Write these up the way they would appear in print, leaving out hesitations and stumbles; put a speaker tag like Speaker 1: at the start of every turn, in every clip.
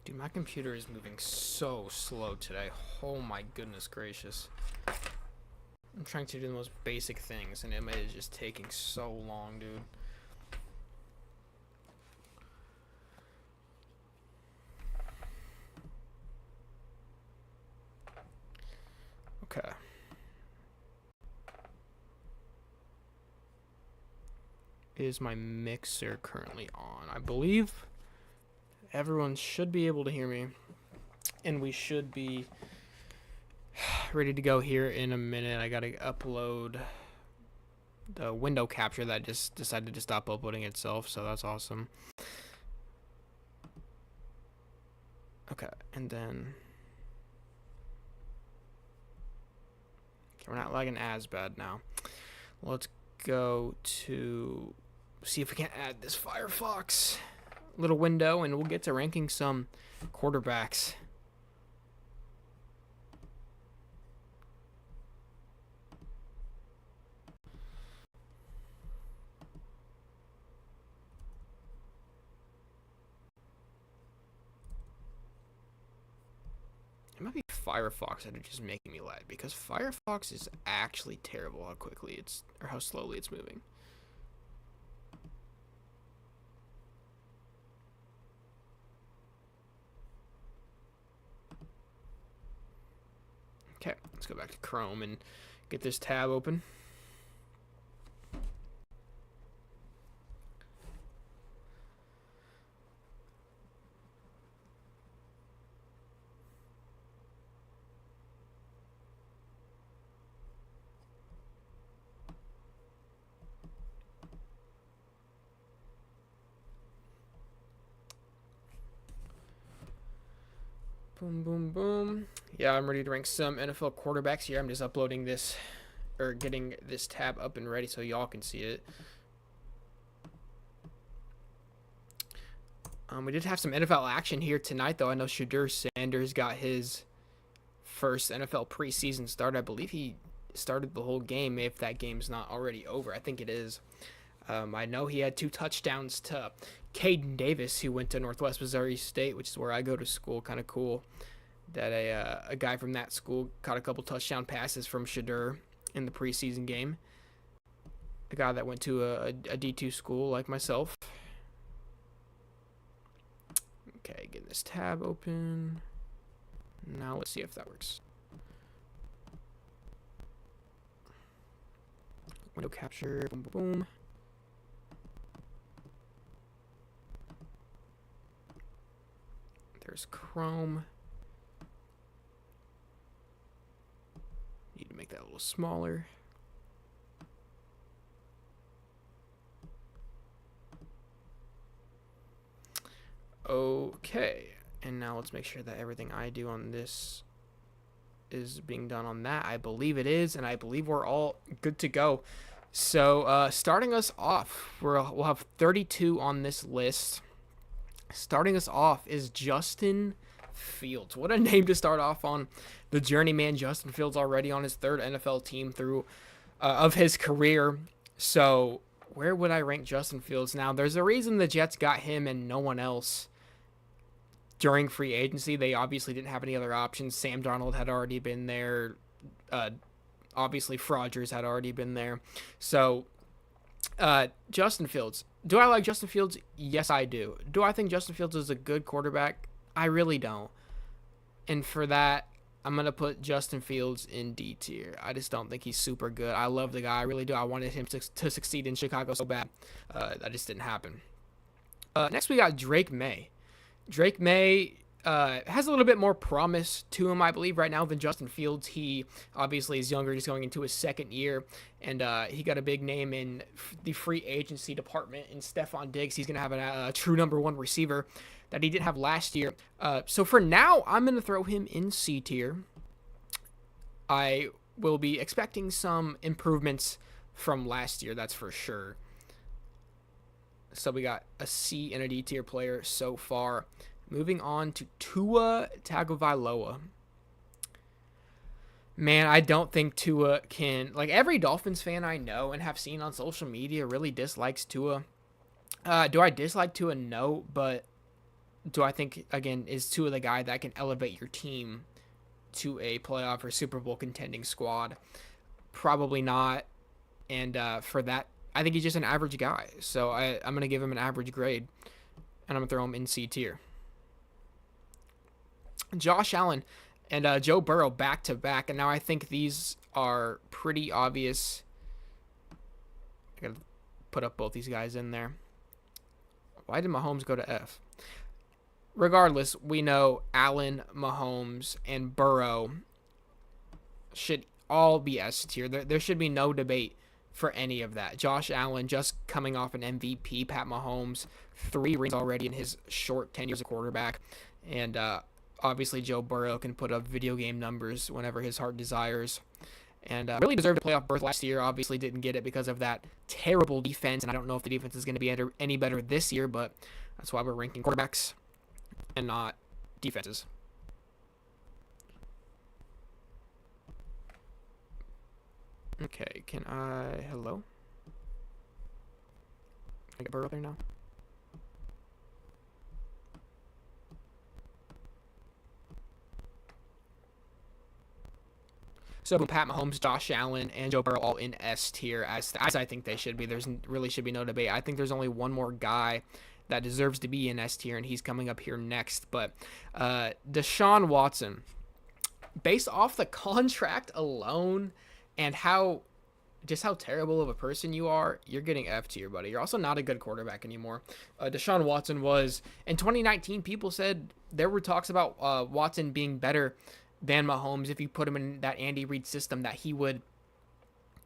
Speaker 1: Dude, my computer is moving so slow today. Oh my goodness gracious. I'm trying to do the most basic things, and it is just taking so long, dude. Okay. Is my mixer currently on? I believe everyone should be able to hear me, and we should be ready to go here in a minute. I gotta upload the window capture that just decided to stop uploading itself, so that's awesome. Okay, and then we're not lagging as bad now. Let's go to see if we can add this Firefox little window, and we'll get to ranking some quarterbacks. It might be Firefox that are just making me lag, because Firefox is actually terrible how quickly it's, or how slowly it's moving. Okay, let's go back to Chrome and get this tab open. Boom, boom, boom. Yeah, I'm ready to rank some NFL quarterbacks here. I'm just uploading this, or getting this tab up and ready so y'all can see it. We did have some NFL action here tonight, though. I know Shedeur Sanders got his first NFL preseason start. I believe he started the whole game, if that game's not already over. I think it is. I know he had 2 touchdowns to Caden Davis, who went to Northwest Missouri State, which is where I go to school. Kind of cool that a guy from that school caught a couple touchdown passes from Shedeur in the preseason game. A guy that went to a D2 school like myself. Okay, getting this tab open. Now let's see if that works. Window capture, boom, boom, boom. There's Chrome. Need to make that a little smaller. Okay, and now let's make sure that everything I do on this is being done on that. I believe it is, and I believe we're all good to go. So starting us off, we'll have 32 on this list. Starting us off is Justin Fields. What a name to start off on. The journeyman Justin Fields, already on his 3rd NFL team through of his career. So where would I rank Justin Fields now? There's a reason the Jets got him and no one else during free agency. They obviously didn't have any other options. Sam Darnold had already been there. Obviously, Rodgers had already been there. So Justin Fields. Do I like Justin Fields? Yes, I do. Do I think Justin Fields is a good quarterback? I really don't. And for that, I'm going to put Justin Fields in D tier. I just don't think he's super good. I love the guy. I really do. I wanted him to succeed in Chicago so bad. That just didn't happen. Next, we got Drake May. Drake May has a little bit more promise to him, I believe, right now than Justin Fields. He obviously is younger. He's going into his 2nd year, and he got a big name in the free agency department in Stephon Diggs. He's going to have a true number 1 receiver that he didn't have last year. So for now, I'm going to throw him in C tier. I will be expecting some improvements from last year, that's for sure. So we got a C and a D tier player so far. Moving on to Tua Tagovailoa. Man, I don't think Tua can... Like, every Dolphins fan I know and have seen on social media really dislikes Tua. Do I dislike Tua? No, but do I think, again, is Tua the guy that can elevate your team to a playoff or Super Bowl contending squad? Probably not. And for that, I think he's just an average guy. So I'm going to give him an average grade, and I'm going to throw him in C tier. Josh Allen and Joe Burrow back to back, and now I think these are pretty obvious. I gotta put up both these guys in there. Why did Mahomes go to F? Regardless, we know Allen, Mahomes, and Burrow should all be S tier. There should be no debate for any of that. Josh Allen just coming off an MVP. Pat Mahomes, 3 rings already in his short 10 years of quarterback, and obviously, Joe Burrow can put up video game numbers whenever his heart desires. And really deserved a playoff berth last year. Obviously didn't get it because of that terrible defense. And I don't know if the defense is going to be any better this year, but that's why we're ranking quarterbacks and not defenses. Okay, can I... Hello? Can I get Burrow there now? So Pat Mahomes, Josh Allen, and Joe Burrow all in S tier, as I think they should be. There's really should be no debate. I think there's only one more guy that deserves to be in S tier, and he's coming up here next. But Deshaun Watson, based off the contract alone and how terrible of a person you are, you're getting F tier, buddy. You're also not a good quarterback anymore. Deshaun Watson was, in 2019, people said there were talks about Watson being better than Mahomes. If you put him in that Andy Reid system, that he would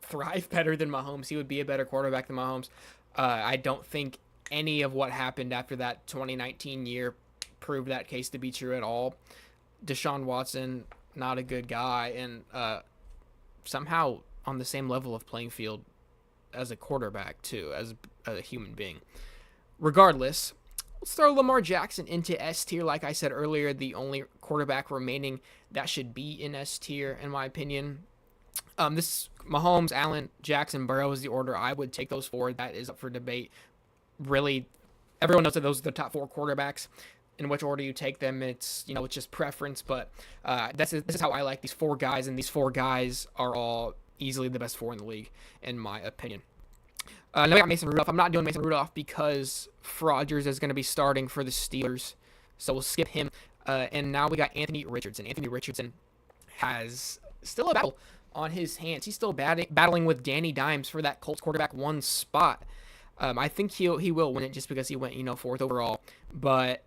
Speaker 1: thrive better than Mahomes. He would be a better quarterback than Mahomes. I don't think any of what happened after that 2019 year proved that case to be true at all. Deshaun Watson, not a good guy, and somehow on the same level of playing field as a quarterback too, as a human being. Regardless, let's throw Lamar Jackson into S tier. Like I said earlier, the only quarterback remaining that should be in S tier, in my opinion. This Mahomes, Allen, Jackson, Burrow is the order I would take those 4. That is up for debate. Really, everyone knows that those are the top 4 quarterbacks. In which order you take them, it's just preference. But this is how I like these 4 guys, and these 4 guys are all easily the best 4 in the league, in my opinion. Now we got Mason Rudolph. I'm not doing Mason Rudolph because Rodgers is going to be starting for the Steelers, so we'll skip him. And now we got Anthony Richardson. Anthony Richardson has still a battle on his hands. He's still battling with Danny Dimes for that Colts quarterback 1 spot. I think he will win it just because he went 4th overall. But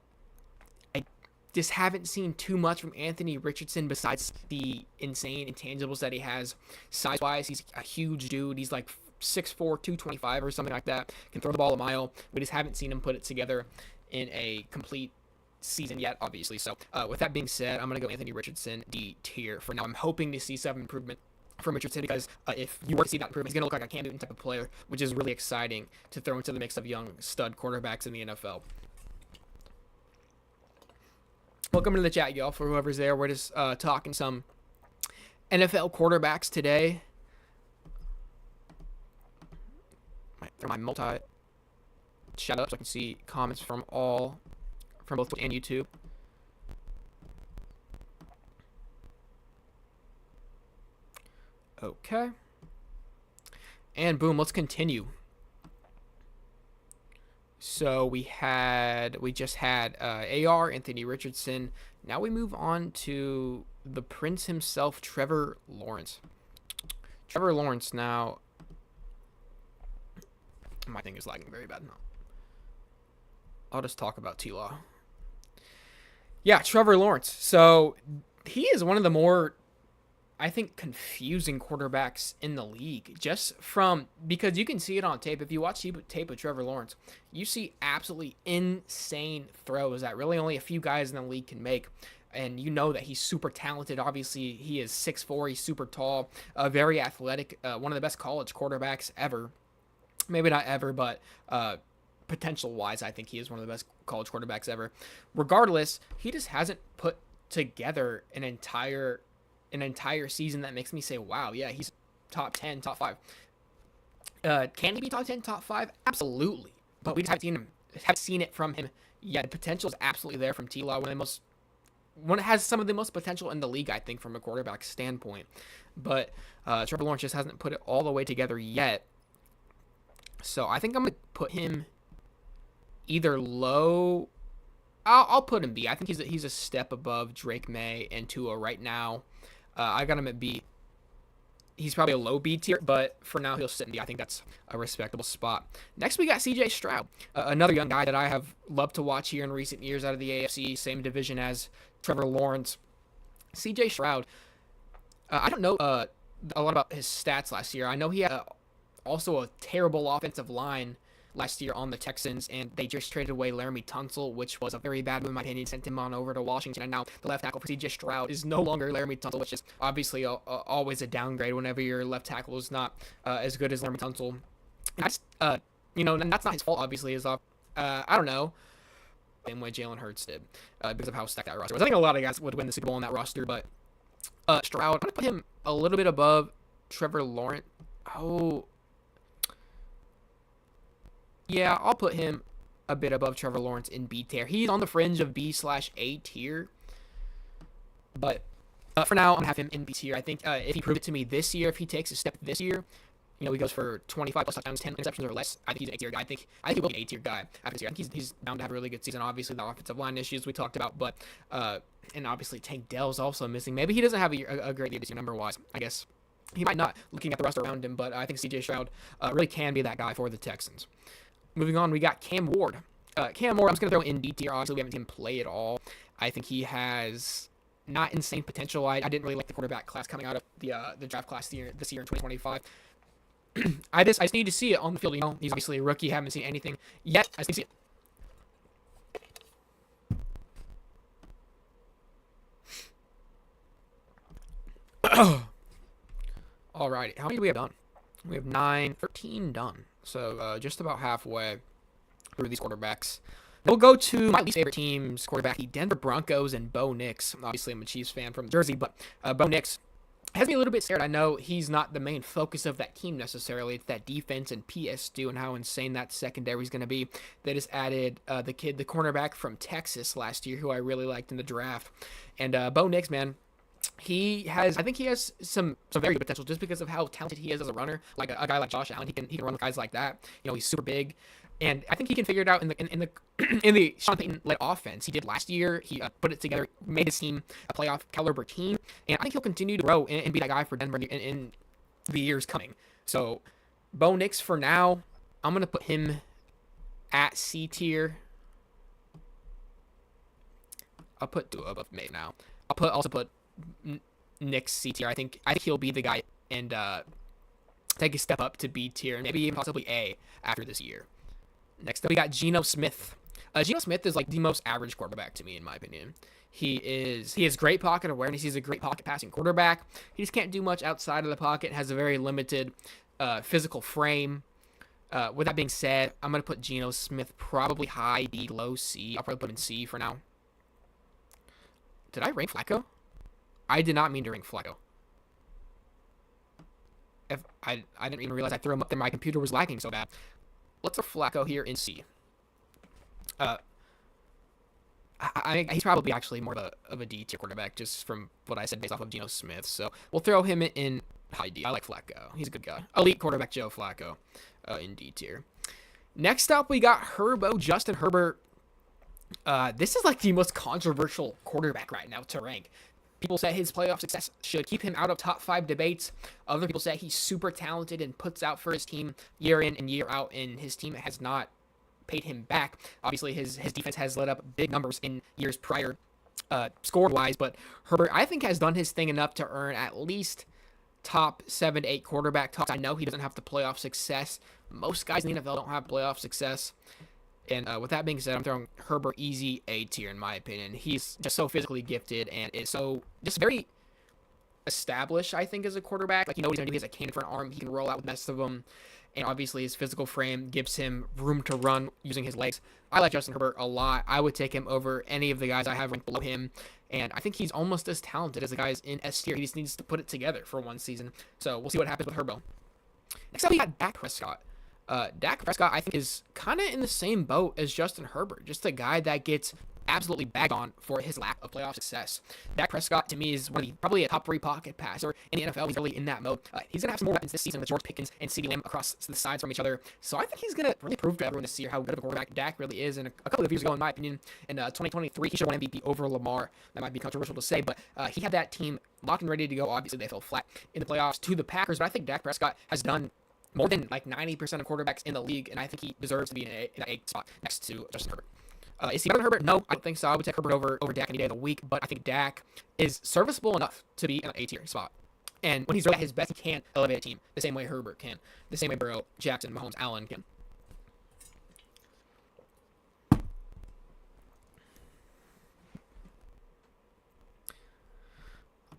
Speaker 1: I just haven't seen too much from Anthony Richardson besides the insane intangibles that he has. Size-wise, he's a huge dude. He's like 6'4", 225 or something like that. Can throw the ball a mile. We just haven't seen him put it together in a complete season yet, obviously. So with that being said, I'm going to go Anthony Richardson D tier for now. I'm hoping to see some improvement from Richardson because if you were to see that improvement, he's going to look like a Cam Newton type of player, which is really exciting to throw into the mix of young stud quarterbacks in the NFL. Welcome to the chat, y'all, for whoever's there. We're just talking some NFL quarterbacks today. My multi shout out so I can see comments from both Twitch and YouTube. Okay. And boom, let's continue. So we just had AR, Anthony Richardson. Now we move on to the Prince himself, Trevor Lawrence. Trevor Lawrence now. My thing is lagging very bad now. I'll just talk about T-Law. Yeah, Trevor Lawrence. So he is one of the more, I think, confusing quarterbacks in the league. Because you can see it on tape. If you watch tape of Trevor Lawrence, you see absolutely insane throws that really only a few guys in the league can make. and you know that he's super talented. Obviously, he is 6'4", he's super tall, very athletic, one of the best college quarterbacks ever. Maybe not ever, but potential-wise, I think he is one of the best college quarterbacks ever. Regardless, he just hasn't put together an entire season that makes me say, wow, yeah, he's top 10, top 5. Can he be top 10, top 5? Absolutely. But we just haven't seen it from him yet. The potential is absolutely there from T-Law, one has some of the most potential in the league, I think, from a quarterback standpoint. But Trevor Lawrence just hasn't put it all the way together yet. So I think I'm going to put him either low. I'll put him B. I think he's a step above Drake May and Tua right now. I got him at B. He's probably a low B tier, but for now he'll sit in D. I think that's a respectable spot. Next, we got C.J. Stroud, another young guy that I have loved to watch here in recent years out of the AFC, same division as Trevor Lawrence. C.J. Stroud, I don't know a lot about his stats last year. I know he had also a terrible offensive line last year on the Texans, and they just traded away Laramie Tunsil, which was a very bad move in my opinion, sent him on over to Washington, and now the left tackle for C.J. Stroud is no longer Laramie Tunsil, which is obviously always a downgrade whenever your left tackle is not as good as Laramie Tunsil. And that's not his fault, obviously. I don't know, same way Jalen Hurts did, because of how stacked that roster was. I think a lot of guys would win the Super Bowl on that roster, but Stroud, I'm going to put him a little bit above Trevor Lawrence. Yeah, I'll put him a bit above Trevor Lawrence in B tier. He's on the fringe of B/A tier. But for now, I'm going to have him in B tier. I think if he proved it to me this year, if he takes a step this year, he goes for 25 plus touchdowns, 10 interceptions or less, I think he's an A tier guy. I think he will be an A tier guy after this year. I think he's bound to have a really good season. Obviously, the offensive line issues we talked about, but and obviously Tank Dell's also missing. Maybe he doesn't have a great year this year number-wise, I guess. He might not, looking at the roster around him, but I think C.J. Stroud really can be that guy for the Texans. Moving on, we got Cam Ward. Cam Ward, I'm just going to throw in D tier. Obviously, we haven't seen him play at all. I think he has not insane potential. I didn't really like the quarterback class coming out of the draft class this year in 2025. I just need to see it on the field. He's obviously a rookie. Haven't seen anything yet. I just need to see it. Alrighty, how many do we have done? We have 13 done. So just about halfway through these quarterbacks. Then we'll go to my least favorite team's quarterback, the Denver Broncos, and Bo Nix. Obviously, I'm a Chiefs fan from Jersey, but Bo Nix has me a little bit scared. I know he's not the main focus of that team necessarily. It's that defense and PS2 and how insane that secondary is going to be. They just added the cornerback from Texas last year, who I really liked in the draft. And Bo Nix, man, I think he has some very good potential just because of how talented he is as a runner. Like a guy like Josh Allen, he can run with guys like that. He's super big, and I think he can figure it out in the Sean Payton led offense. He did last year. He put it together, made his team a playoff caliber team, and I think he'll continue to grow and be that guy for Denver in the years coming. So, Bo Nix for now, I'm gonna put him at C tier. I'll put Tua above May now. Also put Nick's C tier. I think he'll be the guy and take a step up to B tier and maybe even possibly A after this year. Next up, we got Geno Smith. Geno Smith is like the most average quarterback to me, in my opinion. He has great pocket awareness. He's a great pocket passing quarterback. He just can't do much outside of the pocket. Has a very limited physical frame. With that being said, I'm gonna put Geno Smith probably high D, low C. I'll probably put him in C for now. Did I rank Flacco? I did not mean to rank Flacco. I didn't even realize I threw him up there. My computer was lagging so bad. Let's throw Flacco here in C. He's probably actually more of a D tier quarterback, just from what I said based off of Geno Smith. So we'll throw him in high D. I like Flacco. He's a good guy. Elite quarterback Joe Flacco in D tier. Next up, we got Justin Herbert. This is like the most controversial quarterback right now to rank. People say his playoff success should keep him out of top 5 debates. Other people say he's super talented and puts out for his team year in and year out, and his team has not paid him back. Obviously, his defense has let up big numbers in years prior, score-wise, but Herbert, I think, has done his thing enough to earn at least top 7 to 8 quarterback talks. I know he doesn't have the playoff success. Most guys in the NFL don't have playoff success. And with that being said, I'm throwing Herbert easy A tier in my opinion. He's just so physically gifted and is so just very established, I think, as a quarterback. Like, you know what he's going to do. He has a cannon for an arm. He can roll out with the best of them. And obviously, his physical frame gives him room to run using his legs. I like Justin Herbert a lot. I would take him over any of the guys I have ranked below him. And I think he's almost as talented as the guys in S tier. He just needs to put it together for one season. So we'll see what happens with Herbo. Next up, we got Dak Prescott. Dak Prescott, I think, is kind of in the same boat as Justin Herbert. Just a guy that gets absolutely bagged on for his lack of playoff success. Dak Prescott, to me, is one of the, probably a top 3 pocket passer in the NFL. He's really in that mode. He's going to have some more weapons this season with George Pickens and CeeDee Lamb across the sides from each other. So I think he's going to really prove to everyone this year how good of a quarterback Dak really is. And a couple of years ago, in my opinion, in 2023, he should have won MVP over Lamar. That might be controversial to say, but he had that team locked and ready to go. Obviously, they fell flat in the playoffs to the Packers, but I think Dak Prescott has done more than like 90% of quarterbacks in the league, and I think he deserves to be in an A spot next to Justin Herbert. Is he better than Herbert? No, I don't think so. I would take Herbert over Dak any day of the week, but I think Dak is serviceable enough to be in an A-tier spot. And when he's at his best, he can elevate a team the same way Herbert can, the same way Burrow, Jackson, Mahomes, Allen can.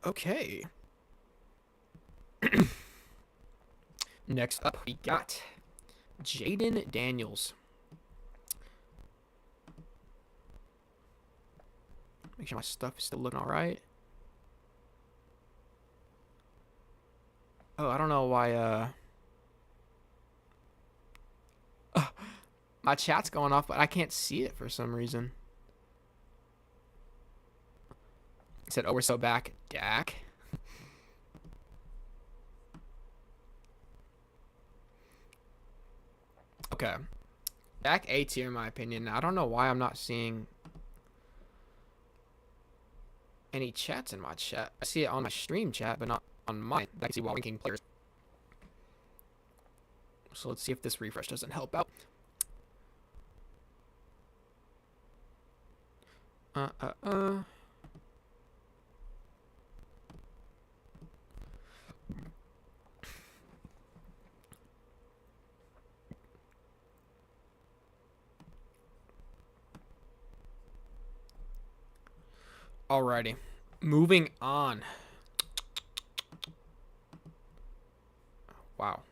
Speaker 1: Okay. Next up, we got Jaden Daniels. Make sure my stuff is still looking all right. Oh, I don't know why, my chat's going off, but I can't see it for some reason. It said, oh, we're so back. Dak. Okay. Dak A tier, in my opinion. I don't know why I'm not seeing any chats in my chat. I see it on my stream chat, but not on mine. I can see while ranking players. So let's see if this refresh doesn't help out. Alrighty. Moving on. Wow.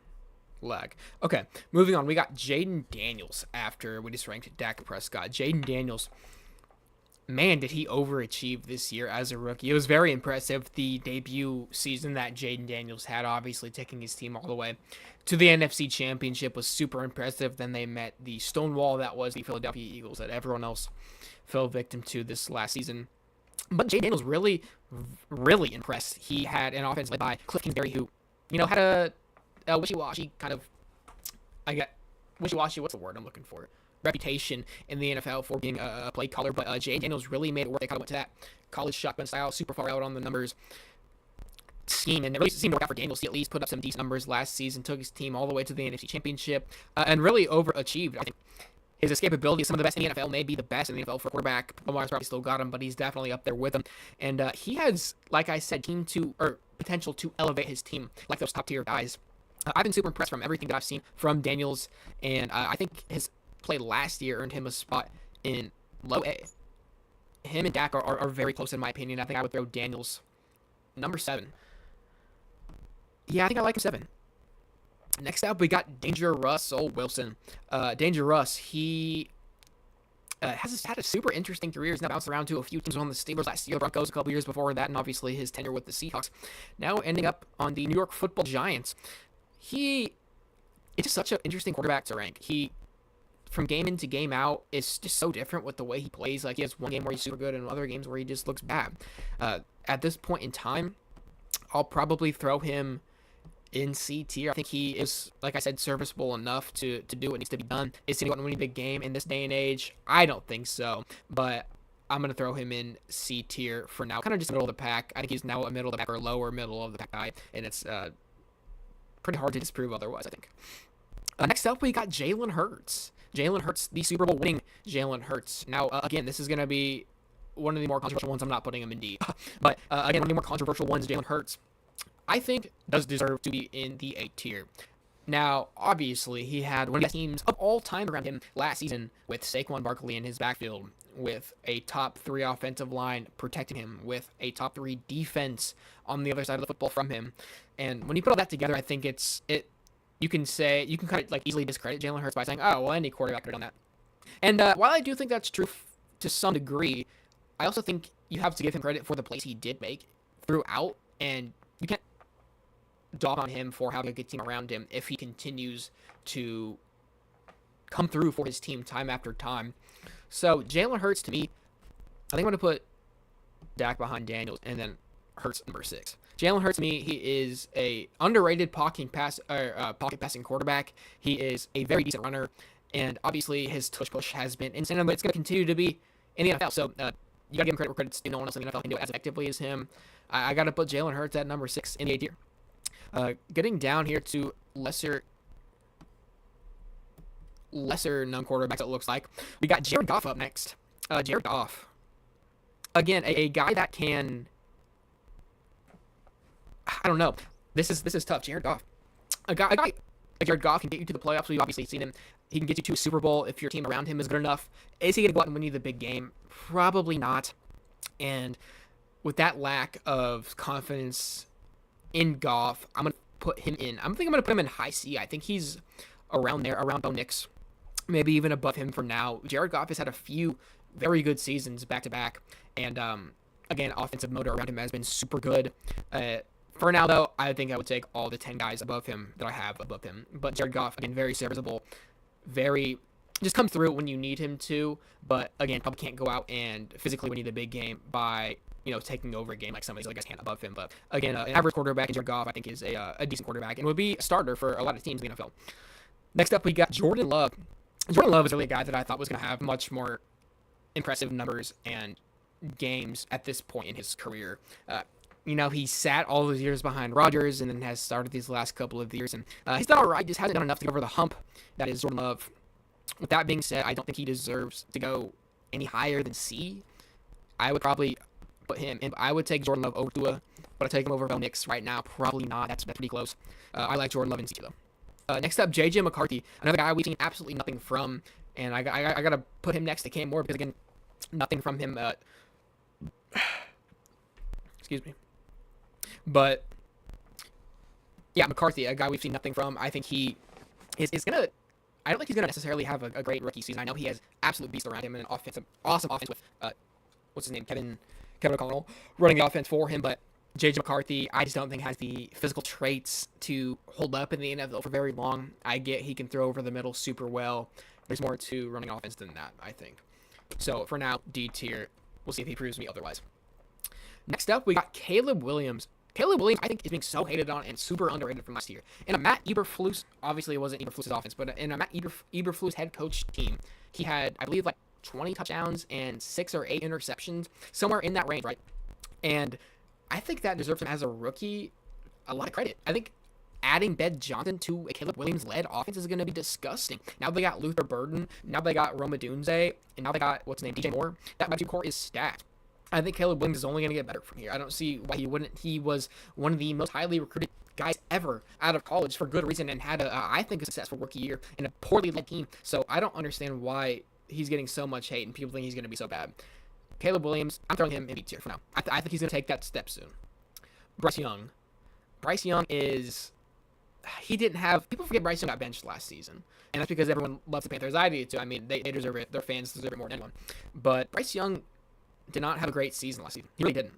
Speaker 1: Lag. Okay, moving on. We got Jaden Daniels after we just ranked Dak Prescott. Jaden Daniels, man, did he overachieve this year as a rookie. It was very impressive. The debut season that Jaden Daniels had, obviously taking his team all the way to the NFC Championship, was super impressive. Then they met the stonewall that was the Philadelphia Eagles that everyone else fell victim to this last season. But Jaden Daniels really, really impressed. He had an offense led by Cliff Kingsbury, who, had a wishy-washy kind of, wishy-washy, what's the word I'm looking for? Reputation in the NFL for being a play caller, but Jaden Daniels really made it work. They kind of went to that college shotgun style, super far out on the numbers scheme, and it really seemed to work out for Daniels. He at least put up some decent numbers last season, took his team all the way to the NFC Championship, and really overachieved. I think his escapability is some of the best in the NFL, maybe the best in the NFL for a quarterback. Lamar's probably still got him, but he's definitely up there with him. And he has, like I said, potential to elevate his team like those top-tier guys. I've been super impressed from everything that I've seen from Daniels, and I think his play last year earned him a spot in low A. Him and Dak are very close in my opinion. I think I would throw Daniels number 7. Yeah, I think I like him 7. Next up, we got Danger Russell Wilson. Danger Russ, he has had a super interesting career. He's now bounced around to a few teams on the Steelers last year, Broncos a couple years before that, and obviously his tenure with the Seahawks. Now ending up on the New York Football Giants. It's just such an interesting quarterback to rank. He, from game in to game out, is just so different with the way he plays. Like, he has one game where he's super good and other games where he just looks bad. At this point in time, I'll probably throw him in C tier. I think he is, like I said, serviceable enough to do what needs to be done. Is he going to win a big game in this day and age? I don't think so, but I'm going to throw him in C tier for now. Kind of just middle of the pack. I think he's now a middle of the pack or lower middle of the pack guy, and it's pretty hard to disprove otherwise, I think. Next up, we got Jalen Hurts. Jalen Hurts, the Super Bowl winning Jalen Hurts. Now, again, this is going to be one of the more controversial ones. I'm not putting him in D. But, again, one of the more controversial ones, Jalen Hurts, I think does deserve to be in the A tier. Now, obviously, he had one of the best teams of all time around him last season with Saquon Barkley in his backfield, with a top 3 offensive line protecting him, with a top 3 defense on the other side of the football from him. And when you put all that together, I think you can kind of like easily discredit Jalen Hurts by saying, oh, well, any quarterback could have done that. And while I do think that's true to some degree, I also think you have to give him credit for the plays he did make throughout, and you can't dog on him for having a good team around him if he continues to come through for his team time after time. So Jalen Hurts, to me, I think I'm going to put Dak behind Daniels and then Hurts number 6. Jalen Hurts, to me, he is a underrated pocket passing quarterback. He is a very decent runner, and obviously his tush push has been insane, but it's going to continue to be in the NFL. So you got to give him credit where credit's due. No one else in the NFL can do it as effectively as him. I got to put Jalen Hurts at number 6 in the A tier. Getting down here to lesser known quarterbacks, it looks like. We got Jared Goff up next. Jared Goff. Again, a guy that can... I don't know. This is tough. Jared Goff. A guy like Jared Goff can get you to the playoffs. We've obviously seen him. He can get you to a Super Bowl if your team around him is good enough. Is he going to go out and win you the big game? Probably not. And with that lack of confidence in Goff, I'm going to put him in. I'm going to put him in high C. I think he's around there, around Bo Nix. Maybe even above him for now. Jared Goff has had a few very good seasons back-to-back. And, again, offensive motor around him has been super good. For now, though, I think I would take all the 10 guys above him that I have above him. But Jared Goff, again, very serviceable. Just come through when you need him to. But, again, probably can't go out and physically win you the big game by taking over a game like some of these other guys can above him. But, again, an average quarterback in Jared Goff, I think, is a decent quarterback and would be a starter for a lot of teams in the NFL. Next up, we got Jordan Love. Jordan Love is really a guy that I thought was going to have much more impressive numbers and games at this point in his career. He sat all those years behind Rodgers and then has started these last couple of years. And he's done all right, just hasn't done enough to get over the hump. That is Jordan Love. With that being said, I don't think he deserves to go any higher than C. I would probably put him in. I would take Jordan Love over Tua, but I take him over Bo Nix right now. Probably not. That's pretty close. I like Jordan Love in C though. Next up, J.J. McCarthy, another guy we've seen absolutely nothing from, and I got to put him next to Cam Moore because, again, nothing from him. Excuse me. But, yeah, McCarthy, a guy we've seen nothing from. I think he is going to... I don't think he's going to necessarily have a great rookie season. I know he has absolute beasts around him and an awesome offense with, what's his name, Kevin O'Connell running the offense for him. But J.J. McCarthy, I just don't think has the physical traits to hold up in the NFL for very long. I get he can throw over the middle super well. There's more to running offense than that, I think. So, for now, D tier. We'll see if he proves me otherwise. Next up, we got Caleb Williams. Caleb Williams, I think, is being so hated on and super underrated from last year. In a Matt Eberflus, obviously it wasn't Eberflus' offense, but in a Matt Eberflus head coach team, he had, I believe, like 20 touchdowns and 6 or 8 interceptions, somewhere in that range, right? And I think that deserves him as a rookie a lot of credit. I think adding Ben Johnson to a Caleb Williams-led offense is going to be disgusting. Now they got Luther Burden, now they got Rome Odunze, and now they got, DJ Moore. That back core is stacked. I think Caleb Williams is only going to get better from here. I don't see why he wouldn't. He was one of the most highly recruited guys ever out of college for good reason and had, I think, a successful rookie year in a poorly led team. So I don't understand why he's getting so much hate and people think he's going to be so bad. Caleb Williams, I'm throwing him in B tier for now. I think he's going to take that step soon. Bryce Young. Bryce Young is... He didn't have... People forget Bryce Young got benched last season. And that's because everyone loves the Panthers. I do too. I mean, they deserve it. Their fans deserve it more than anyone. But Bryce Young did not have a great season last season. He really didn't.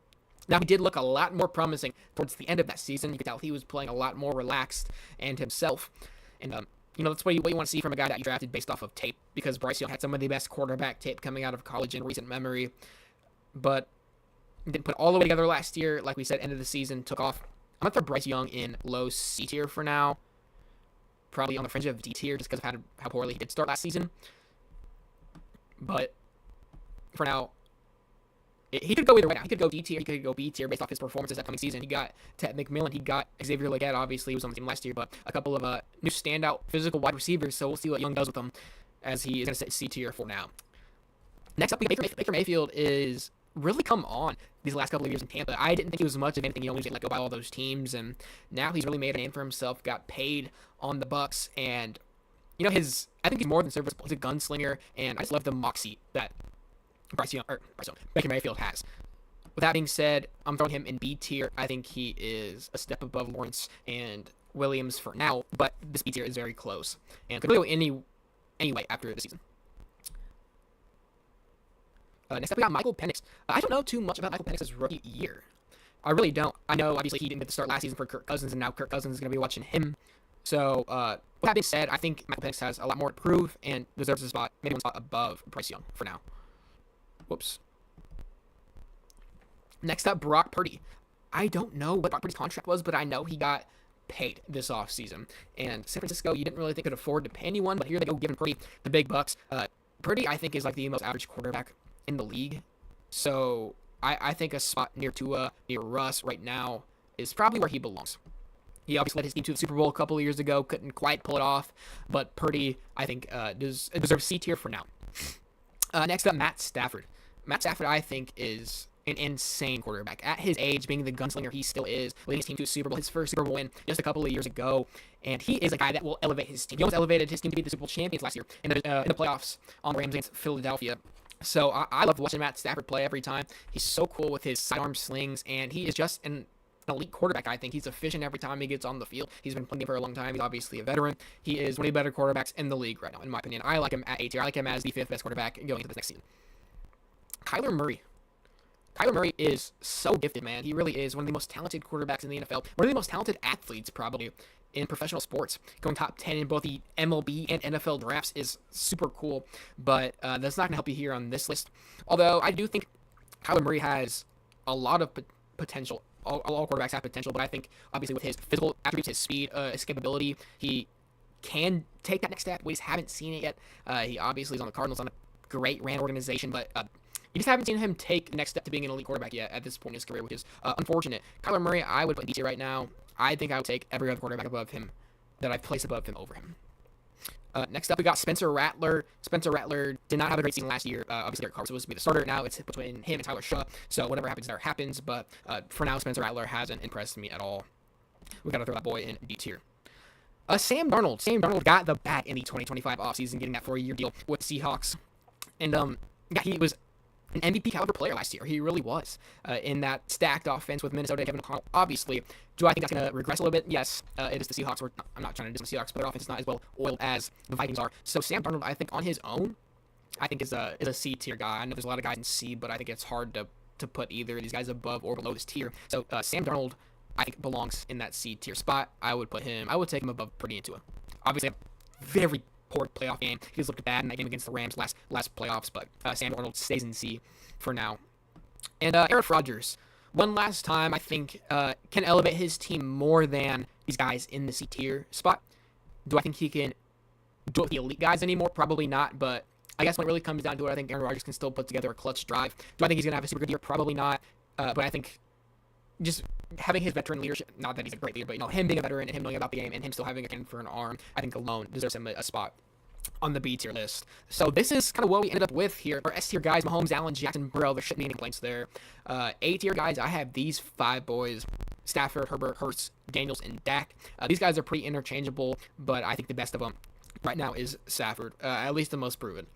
Speaker 1: Now, he did look a lot more promising towards the end of that season. You could tell he was playing a lot more relaxed and himself. And, that's what you want to see from a guy that you drafted based off of tape, because Bryce Young had some of the best quarterback tape coming out of college in recent memory. But didn't put all the way together last year. Like we said, end of the season, took off. I'm going to throw Bryce Young in low C tier for now. Probably on the fringe of D tier just because of how poorly he did start last season. But for now, he could go either way now. He could go D tier, he could go B tier based off his performances that coming season. He got Ted McMillan, he got Xavier Legette, obviously, he was on the team last year, but a couple of new standout physical wide receivers, so we'll see what Young does with them as he is going to sit C tier for now. Next up, we got Baker Mayfield is really come on these last couple of years in Tampa. I didn't think he was much of anything. When he's getting let go by all those teams, and now he's really made a name for himself. Got paid on the Bucks, and I think he's more than serviceable. He's a gunslinger, and I just love the moxie that Baker Mayfield has. With that being said, I'm throwing him in B tier. I think he is a step above Lawrence and Williams for now, but this B tier is very close and could really go any way after the season. Next up, we got Michael Penix. I don't know too much about Michael Penix's rookie year. I really don't. I know, obviously, he didn't get to start last season for Kirk Cousins, and now Kirk Cousins is going to be watching him. So, with that being said, I think Michael Penix has a lot more to prove and deserves a spot, maybe one spot above Bryce Young for now. Whoops. Next up, Brock Purdy. I don't know what Brock Purdy's contract was, but I know he got paid this offseason. And San Francisco, you didn't really think could afford to pay anyone, but here they go giving Purdy the big bucks. Purdy, I think, is like the most average quarterback in the league. So I think a spot near Tua, near Russ right now is probably where he belongs. He obviously led his team to the Super Bowl a couple of years ago, couldn't quite pull it off, but Purdy, I think, deserves C tier for now. Next up, Matt Stafford. Matt Stafford, I think, is an insane quarterback. At his age, being the gunslinger he still is, leading his team to a Super Bowl, his first Super Bowl win just a couple of years ago, and he is a guy that will elevate his team. He almost elevated his team to be the Super Bowl champions last year in the playoffs on the Rams against Philadelphia. So I love watching Matt Stafford play every time. He's so cool with his sidearm slings, and he is just an elite quarterback. I think he's efficient every time he gets on the field. He's been playing for a long time. He's obviously a veteran. He is one of the better quarterbacks in the league right now, in my opinion. I like him at A tier. I like him as the 5th best quarterback going into this next season. Kyler Murray. Kyler Murray is so gifted, man. He really is one of the most talented quarterbacks in the NFL. One of the most talented athletes, probably, in professional sports. Going top 10 in both the MLB and NFL drafts is super cool, but that's not going to help you here on this list. Although I do think Kyler Murray has a lot of potential. All quarterbacks have potential, but I think, obviously, with his physical attributes, his speed, escapability, he can take that next step. We just haven't seen it yet. He obviously is on the Cardinals, on a great ran organization, but you just haven't seen him take the next step to being an elite quarterback yet at this point in his career, which is unfortunate. Kyler Murray, I would put D tier right now. I think I would take every other quarterback above him that I've placed above him over him. Next up, we got Spencer Rattler. Spencer Rattler did not have a great season last year. Obviously, Derek Carr was supposed to be the starter. Now it's between him and Tyler Shaw. So whatever happens there happens. But for now, Spencer Rattler hasn't impressed me at all. We got to throw that boy in D tier. Sam Darnold. Sam Darnold got the bat in the 2025 offseason, getting that 4-year deal with the Seahawks. And yeah, he was an MVP caliber player last year. He really was in that stacked offense with Minnesota and Kevin O'Connell. Obviously, do I think that's going to regress a little bit? yes. It is the Seahawks. I'm not trying to diss the Seahawks, but their offense is not as well oiled as the Vikings are. So Sam Darnold, I think on his own, I think is a C tier guy. I know there's a lot of guys in C, but I think it's hard to put either of these guys above or below this tier. So Sam Darnold, I think, belongs in that C tier spot. I would take him above Purdy and Tua. Obviously, a very poor playoff game. He just looked bad in that game against the Rams last playoffs, but Sam Darnold stays in C for now. And Aaron Rodgers, one last time, I think, can elevate his team more than these guys in the C tier spot. Do I think he can do it with the elite guys anymore? Probably not, but I guess when it really comes down to it, I think Aaron Rodgers can still put together a clutch drive. Do I think he's going to have a super good year? Probably not, but I think just having his veteran leadership, not that he's a great leader, but him being a veteran and him knowing about the game and him still having a cannon for an arm, I think alone deserves him a spot on the B tier list. So this is kind of what we ended up with here. Our S tier guys, Mahomes, Allen, Jackson, Burrow, there shouldn't be any complaints there. A tier guys, I have these 5 boys: Stafford, Herbert, Hurts, Daniels, and Dak. These guys are pretty interchangeable, but I think the best of them right now is Stafford, at least the most proven.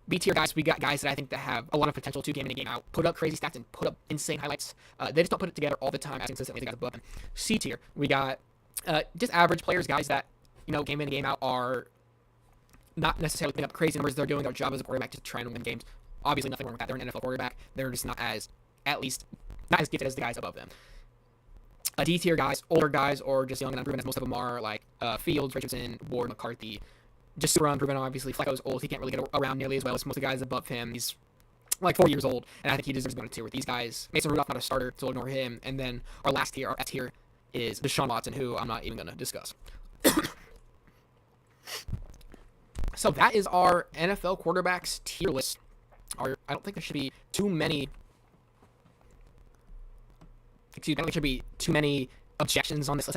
Speaker 1: B tier guys, we got guys that I think that have a lot of potential to game in and game out, put up crazy stats and put up insane highlights. They just don't put it together all the time as consistently as the guys above them. C tier, we got just average players, guys that game in and game out are not necessarily putting up crazy numbers. They're doing their job as a quarterback to try and win games. Obviously, nothing wrong with that. They're an NFL quarterback. They're just not as gifted as the guys above them. D tier guys, older guys, or just young and unproven, as most of them are, like Fields, Richardson, Ward, McCarthy. Just super unproven, obviously. Flacco's old. He can't really get around nearly as well as most of the guys above him. He's like 4 years old, and I think he deserves to go to tier with these guys. Mason Rudolph, not a starter, so we'll ignore him. And then our last tier, our S tier, is Deshaun Watson, who I'm not even going to discuss. So that is our NFL quarterbacks tier list. I don't think there should be too many. I don't think there should be too many objections on this list.